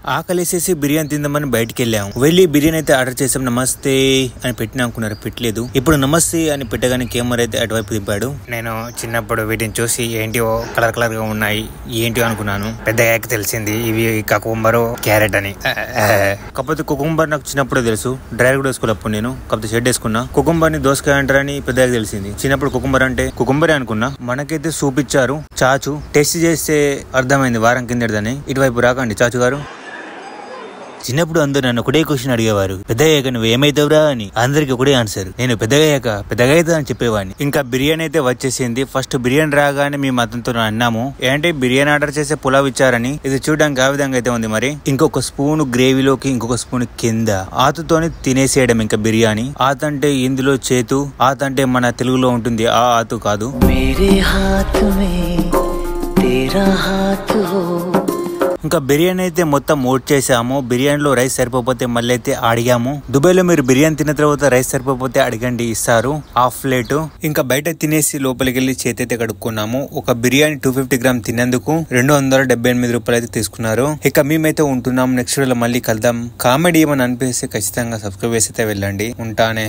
ఆకలేసేసి బిర్యానీ తిందామని బయటికి వెళ్ళాము. వెళ్ళి బిర్యానీ అయితే ఆర్డర్ చేసాం. నమస్తే అని పెట్టినా అనుకున్నారు, పెట్టలేదు. ఇప్పుడు నమస్తే అని పెట్టగానే కెమెరా అయితే అటువైపు దింపాడు. నేను చిన్నప్పుడు వీటిని చూసి ఏంటివో కలర్ కలర్ గా ఉన్నాయి ఏంటి అనుకున్నాను. పెద్దగా తెలిసింది ఇవి కుకుంబర్ క్యారెట్ అని. కాకపోతే కుకుంబర్ నాకు చిన్నప్పుడే తెలుసు, డ్రైవర్ కూడా వేసుకోలేప్పుడు నేను, కాకపోతే షెడ్ వేసుకున్నా. కుకుంబర్ ని దోసకాయ అంటారని పెద్దగా తెలిసింది. చిన్నప్పుడు కుకుంబర్ అంటే కుకుంబరే అనుకున్నా. మనకైతే సూప్ ఇచ్చారు, చాచు. టెస్ట్ చేస్తే అర్థమైంది వారం కిందటిదని. ఇటువైపు రాకండి చాచు గారు. చిన్నప్పుడు అందరూ నన్ను ఒకటే క్వశ్చన్ అడిగేవారు, పెద్దయ్యాక నువ్వు ఏమైతావురా అని. అందరికి ఒకటే ఆన్సర్, నేను పెద్దగా అవుతా అని చెప్పేవాడిని. ఇంకా బిర్యానీ అయితే వచ్చేసింది. ఫస్ట్ బిర్యానీ రాగానే మేము అతనితో అన్నాము, ఏంటి బిర్యానీ ఆర్డర్ చేసే పులావ్ ఇచ్చారని. ఇది చూడడానికి ఆ విధంగా అయితే ఉంది. మరి ఇంకొక స్పూన్ గ్రేవీలోకి ఇంకొక స్పూన్ కింద ఆతుతోని తినేసేయడం. ఇంకా బిర్యానీ ఆతంటే ఇందులో చేతు, ఆతంటే మన తెలుగులో ఉంటుంది ఆ ఆతు కాదు. ఇంకా బిర్యానీ అయితే మొత్తం ఓట్ చేసాము. బిర్యానీలో రైస్ సరిపోతే మళ్ళీ అయితే అడిగాము. దుబాయ్లో మీరు బిర్యానీ తిన్న తర్వాత రైస్ సరిపోతే అడగండి, ఇస్తారు హాఫ్ ప్లేట్. ఇంకా బయట తినేసి లోపలికి వెళ్ళి చేతి అయితే కడుక్కున్నాము. ఒక బిర్యానీ 250 గ్రామ్ తినేందుకు 278 రూపాయలు అయితే తీసుకున్నారు. ఇక మేమైతే ఉంటున్నాం. నెక్స్ట్ వీడియోలో మళ్ళీ కలుద్దాం. కామెడీ ఏమని అనిపిస్తే ఖచ్చితంగా సబ్స్క్రైబ్ చేసి అయితే వెళ్ళండి. ఉంటానే.